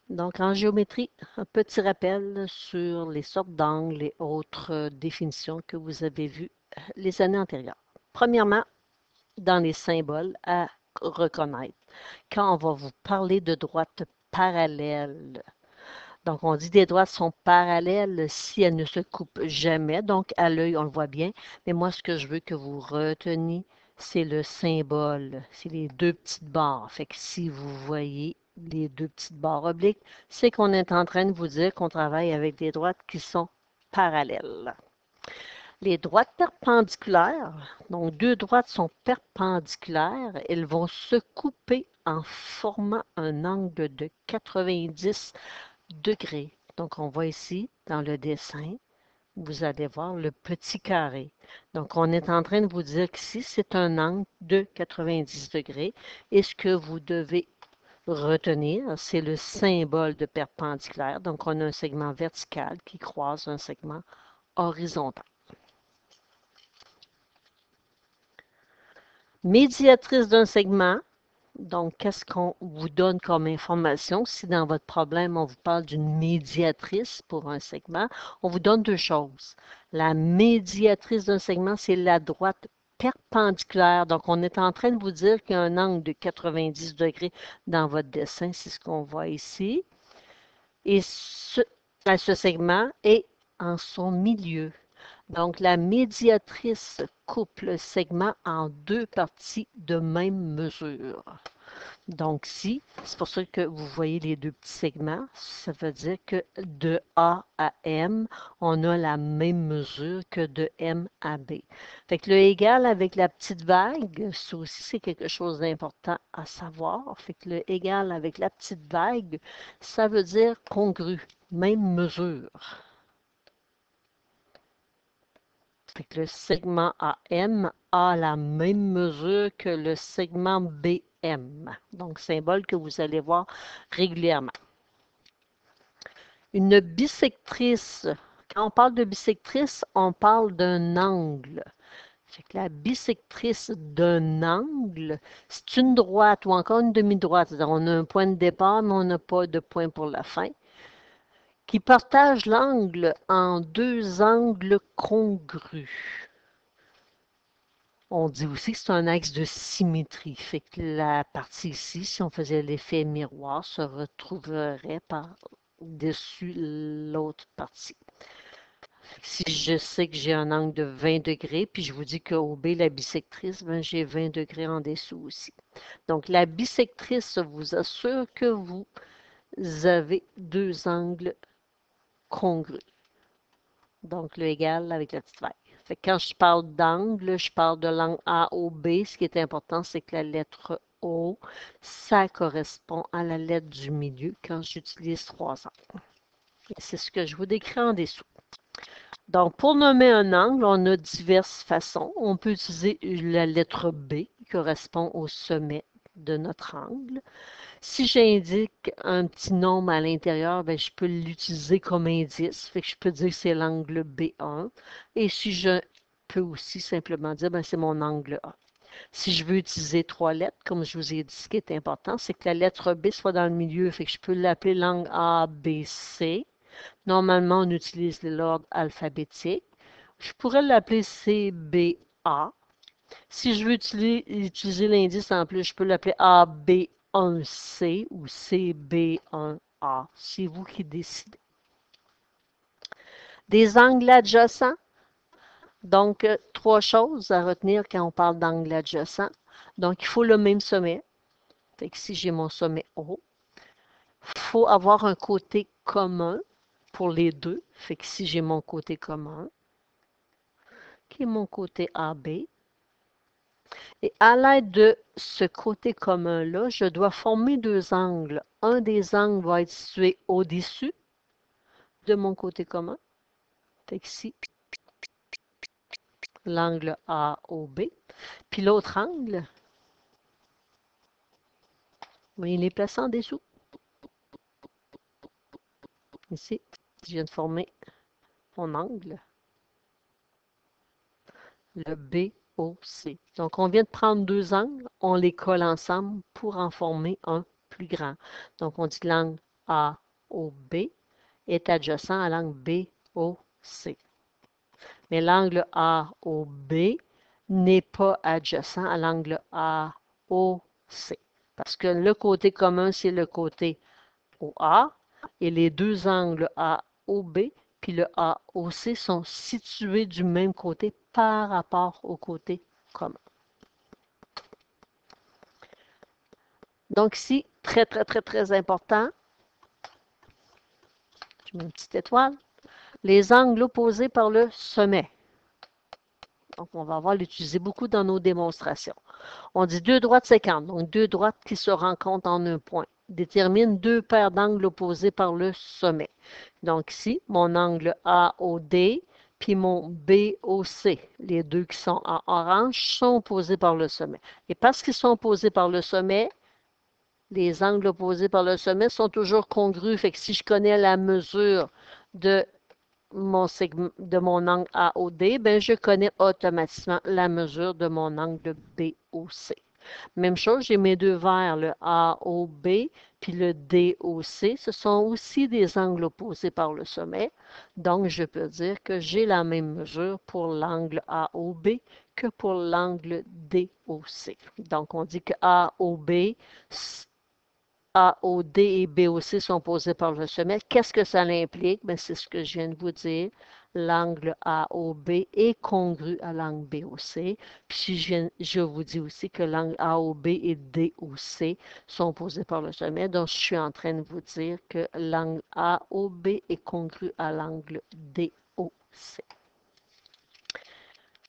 Donc, en géométrie, un petit rappel sur les sortes d'angles et autres définitions que vous avez vues les années antérieures. Premièrement, dans les symboles à reconnaître, quand on va vous parler de droites parallèles, donc on dit des droites sont parallèles si elles ne se coupent jamais, donc à l'œil on le voit bien, mais moi ce que je veux que vous reteniez, c'est le symbole, c'est les deux petites barres. Fait que si vous voyez les deux petites barres obliques, c'est qu'on est en train de vous dire qu'on travaille avec des droites qui sont parallèles. Les droites perpendiculaires, donc deux droites sont perpendiculaires, elles vont se couper en formant un angle de 90 degrés. Donc on voit ici dans le dessin, vous allez voir le petit carré. Donc, on est en train de vous dire qu'ici, c'est un angle de 90 degrés. Et ce que vous devez retenir, c'est le symbole de perpendiculaire. Donc, on a un segment vertical qui croise un segment horizontal. Médiatrice d'un segment. Donc, qu'est-ce qu'on vous donne comme information? Si dans votre problème, on vous parle d'une médiatrice pour un segment, on vous donne deux choses. La médiatrice d'un segment, c'est la droite perpendiculaire. Donc, on est en train de vous dire qu'il y a un angle de 90 degrés dans votre dessin. C'est ce qu'on voit ici. Et ce segment est en son milieu. Donc, la médiatrice coupe le segment en deux parties de même mesure. Donc, si, c'est pour ça que vous voyez les deux petits segments, ça veut dire que de A à M, on a la même mesure que de M à B. Fait que le égal avec la petite vague, ça aussi, c'est quelque chose d'important à savoir. Fait que le égal avec la petite vague, ça veut dire congru, même mesure. Fait que le segment AM a la même mesure que le segment BM. Donc, symbole que vous allez voir régulièrement. Une bisectrice. Quand on parle de bisectrice, on parle d'un angle. Fait que la bisectrice d'un angle, c'est une droite ou encore une demi-droite. On a un point de départ, mais on n'a pas de point pour la fin, qui partage l'angle en deux angles congrus. On dit aussi que c'est un axe de symétrie. Fait que la partie ici, si on faisait l'effet miroir, se retrouverait par-dessus l'autre partie. Si je sais que j'ai un angle de 20 degrés, puis je vous dis qu'au B, la bisectrice, ben, j'ai 20 degrés en dessous aussi. Donc, la bisectrice vous assure que vous avez deux angles congrus. Donc, le égal avec la petite vague. Fait que quand je parle d'angle, je parle de l'angle A au B. Ce qui est important, c'est que la lettre O, ça correspond à la lettre du milieu quand j'utilise trois angles. C'est ce que je vous décris en dessous. Donc, pour nommer un angle, on a diverses façons. On peut utiliser la lettre B qui correspond au sommet de notre angle. Si j'indique un petit nombre à l'intérieur, ben, je peux l'utiliser comme indice. Fait que je peux dire que c'est l'angle B1. Et si je peux aussi simplement dire, ben, c'est mon angle A. Si je veux utiliser trois lettres, comme je vous ai dit, ce qui est important, c'est que la lettre B soit dans le milieu. Fait que je peux l'appeler l'angle ABC. Normalement, on utilise l'ordre alphabétique. Je pourrais l'appeler CBA. Si je veux utiliser l'indice en plus, je peux l'appeler AB1C ou CB1A. C'est vous qui décidez. Des angles adjacents. Donc, trois choses à retenir quand on parle d'angle adjacent. Donc, il faut le même sommet. Fait que si j'ai mon sommet O, il faut avoir un côté commun pour les deux. Fait que si j'ai mon côté commun, qui est mon côté AB, et à l'aide de ce côté commun-là, je dois former deux angles. Un des angles va être situé au-dessus de mon côté commun. Fait que ici, l'angle AOB. Puis l'autre angle, il est placé en dessous. Ici, je viens de former mon angle, le BOC. Donc, on vient de prendre deux angles, on les colle ensemble pour en former un plus grand. Donc, on dit l'angle AOB est adjacent à l'angle BOC. Mais l'angle AOB n'est pas adjacent à l'angle AOC. Parce que le côté commun, c'est le côté OA. Et les deux angles AOB puis le AOC sont situés du même côté par rapport au côté commun. Donc ici, très, très, très, très important, je mets une petite étoile, les angles opposés par le sommet. Donc, on va l'utiliser beaucoup dans nos démonstrations. On dit deux droites sécantes, donc deux droites qui se rencontrent en un point. Détermine deux paires d'angles opposés par le sommet. Donc ici, mon angle AOD puis mon BOC, les deux qui sont en orange, sont opposés par le sommet. Et parce qu'ils sont opposés par le sommet, les angles opposés par le sommet sont toujours congrus. Fait que si je connais la mesure de mon angle AOD, ben je connais automatiquement la mesure de mon angle BOC. Même chose, j'ai mes deux verres, le AOB puis le DOC. Ce sont aussi des angles opposés par le sommet. Donc, je peux dire que j'ai la même mesure pour l'angle AOB que pour l'angle DOC. Donc, on dit que AOB, AOD et BOC sont posés par le sommet. Qu'est-ce que ça implique? Ben, c'est ce que je viens de vous dire. L'angle AOB est congru à l'angle BOC. Puis je vous dis aussi que l'angle AOB et DOC sont posés par le sommet. Donc, je suis en train de vous dire que l'angle AOB est congru à l'angle DOC.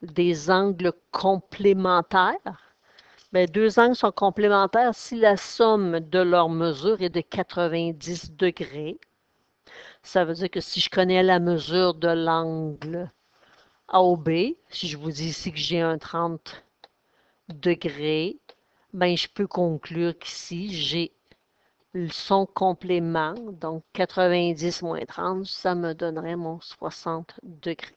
Des angles complémentaires. Bien, deux angles sont complémentaires si la somme de leurs mesures est de 90 degrés. Ça veut dire que si je connais la mesure de l'angle AOB, si je vous dis ici que j'ai un 30 degrés, ben je peux conclure qu'ici, j'ai son complément, donc 90 moins 30, ça me donnerait mon 60 degrés.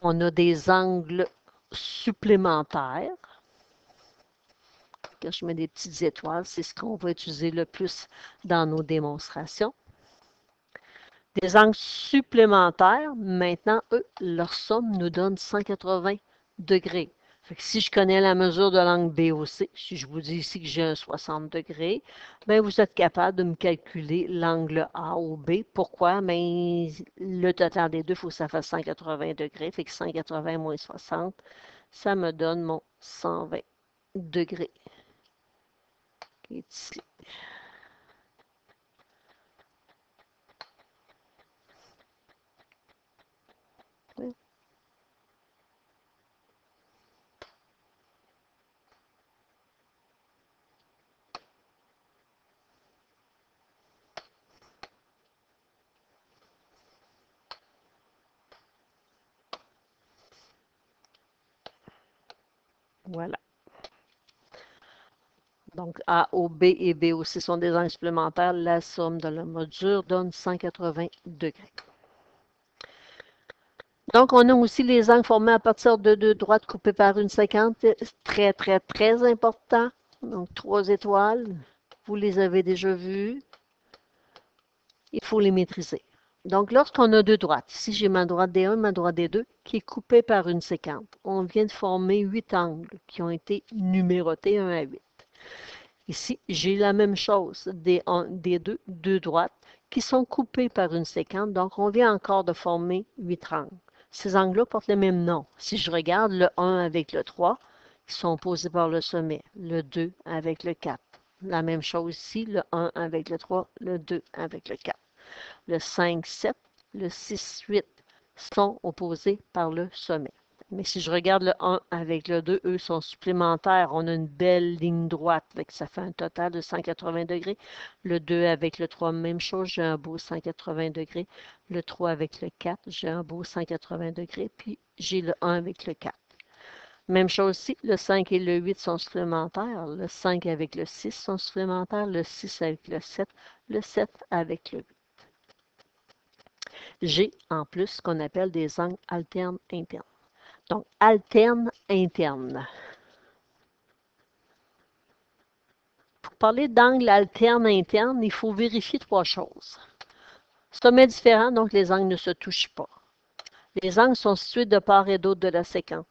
On a des angles supplémentaires. Quand je mets des petites étoiles, c'est ce qu'on va utiliser le plus dans nos démonstrations. Des angles supplémentaires, maintenant, eux, leur somme nous donne 180 degrés. Fait que si je connais la mesure de l'angle BOC, si je vous dis ici que j'ai un 60 degrés, bien, vous êtes capable de me calculer l'angle AOB. Pourquoi? Bien, le total des deux, il faut que ça fasse 180 degrés. Fait que 180 moins 60, ça me donne mon 120 degrés. Qui est ici. Voilà. Donc, AOB et BOC sont des angles supplémentaires. La somme de la mesure donne 180 degrés. Donc, on a aussi les angles formés à partir de deux droites coupées par une séquence. Très, très, très important. Donc, 3 étoiles. Vous les avez déjà vus. Il faut les maîtriser. Donc, lorsqu'on a deux droites, ici j'ai ma droite D1, ma droite D2, qui est coupée par une séquence. On vient de former 8 angles qui ont été numérotés 1 à 8. Ici, j'ai la même chose, des deux droites, qui sont coupées par une séquence. Donc, on vient encore de former 8 angles. Ces angles-là portent le même nom. Si je regarde le 1 avec le 3, ils sont opposés par le sommet. Le 2 avec le 4. La même chose ici, le 1 avec le 3, le 2 avec le 4. Le 5, 7, le 6, 8 sont opposés par le sommet. Mais si je regarde le 1 avec le 2, eux sont supplémentaires. On a une belle ligne droite. Ça fait un total de 180 degrés. Le 2 avec le 3, même chose. J'ai un beau 180 degrés. Le 3 avec le 4, j'ai un beau 180 degrés. Puis j'ai le 1 avec le 4. Même chose ici, le 5 et le 8 sont supplémentaires. Le 5 avec le 6 sont supplémentaires. Le 6 avec le 7 avec le 8. J'ai en plus ce qu'on appelle des angles alternes internes. Donc, alterne interne. parler d'angle alterne-interne, il faut vérifier 3 choses. Sommet différent, donc les angles ne se touchent pas. Les angles sont situés de part et d'autre de la séquence.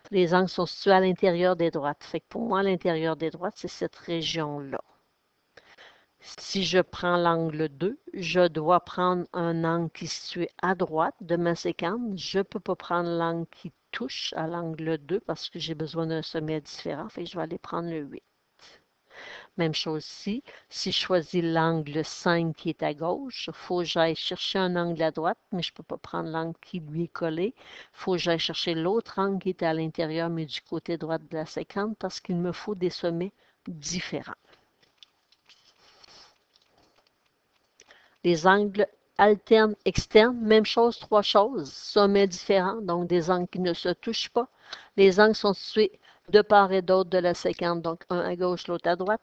Les angles sont situés à l'intérieur des droites. Fait que pour moi, l'intérieur des droites, c'est cette région-là. Si je prends l'angle 2, je dois prendre un angle qui est situé à droite de ma séquence. Je ne peux pas prendre l'angle qui touche à l'angle 2 parce que j'ai besoin d'un sommet différent. Fait que je vais aller prendre le 8. Même chose ici. Si je choisis l'angle 5 qui est à gauche, il faut que j'aille chercher un angle à droite, mais je ne peux pas prendre l'angle qui lui est collé. Il faut que j'aille chercher l'autre angle qui est à l'intérieur, mais du côté droit de la séquence, parce qu'il me faut des sommets différents. Les angles alternes externes, même chose, 3 choses. Sommets différents, donc des angles qui ne se touchent pas. Les angles sont situés de part et d'autre de la séquence, donc un à gauche, l'autre à droite.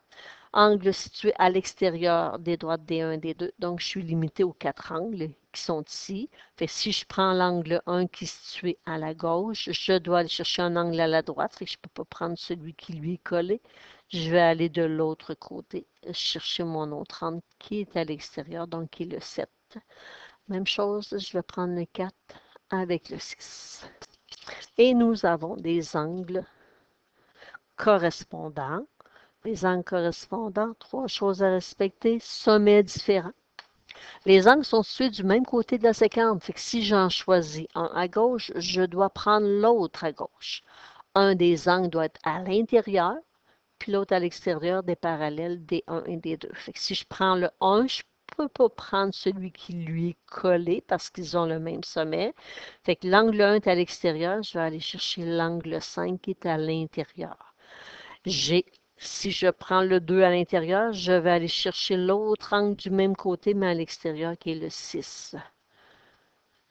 Angle situé à l'extérieur des droites des 1 et des 2. Donc, je suis limité aux 4 angles qui sont ici. Fait que si je prends l'angle 1 qui est situé à la gauche, je dois aller chercher un angle à la droite. Fait que je ne peux pas prendre celui qui lui est collé. Je vais aller de l'autre côté, chercher mon autre angle qui est à l'extérieur, donc qui est le 7. Même chose, je vais prendre le 4 avec le 6. Et nous avons des angles correspondants. Les angles correspondants, 3 choses à respecter, sommets différents. Les angles sont situés du même côté de la séquence. Fait que si j'en choisis un à gauche, je dois prendre l'autre à gauche. Un des angles doit être à l'intérieur, puis l'autre à l'extérieur des parallèles des 1 et des 2. Fait que si je prends le 1, je ne peux pas prendre celui qui lui est collé parce qu'ils ont le même sommet. Fait que l'angle 1 est à l'extérieur, je vais aller chercher l'angle 5 qui est à l'intérieur. Si je prends le 2 à l'intérieur, je vais aller chercher l'autre angle du même côté, mais à l'extérieur, qui est le 6.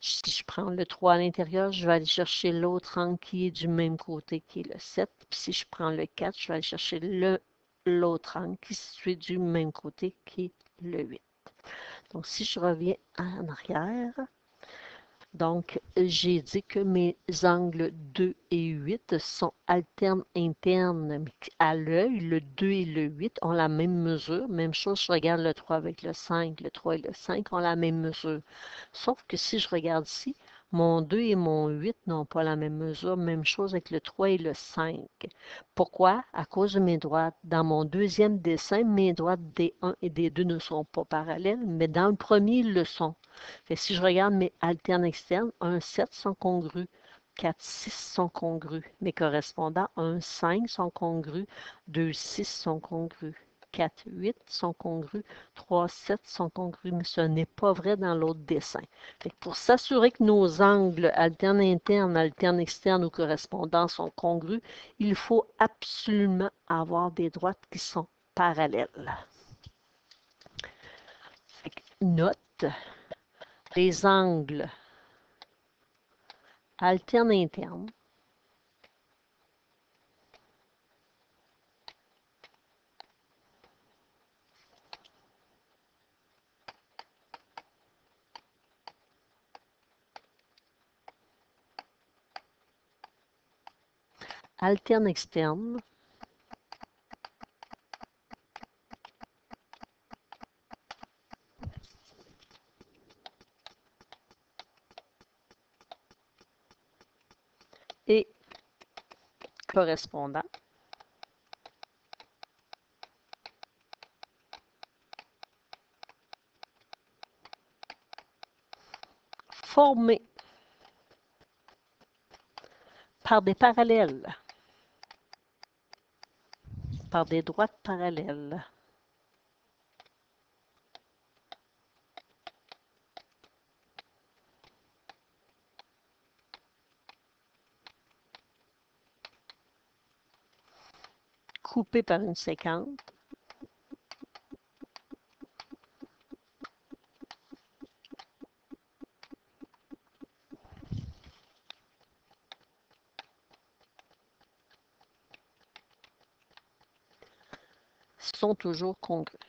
Si je prends le 3 à l'intérieur, je vais aller chercher l'autre angle qui est du même côté, qui est le 7. Puis si je prends le 4, je vais aller chercher l'autre angle qui est situé du même côté, qui est le 8. Donc, si je reviens en arrière, donc, j'ai dit que mes angles 2 et 8 sont alternes internes. À l'œil, le 2 et le 8 ont la même mesure. Même chose, je regarde le 3 avec le 5. Le 3 et le 5 ont la même mesure. Sauf que si je regarde ici, mon 2 et mon 8 n'ont pas la même mesure. Même chose avec le 3 et le 5. Pourquoi? À cause de mes droites. Dans mon deuxième dessin, mes droites des 1 et des 2 ne sont pas parallèles, mais dans le premier, ils le sont. Fait que si je regarde mes alternes externes, 1, 7 sont congrus, 4, 6 sont congrus. Mes correspondants, 1, 5 sont congrus, 2, 6 sont congrus, 4, 8 sont congrus, 3, 7 sont congrus, mais ce n'est pas vrai dans l'autre dessin. Fait que pour s'assurer que nos angles alternes internes, alternes externes ou correspondants sont congrus, il faut absolument avoir des droites qui sont parallèles. Fait que note, les angles alterne interne, alterne externe, et correspondant formés par des parallèles, par des droites parallèles. Coupés par une séquence, sont toujours congrus.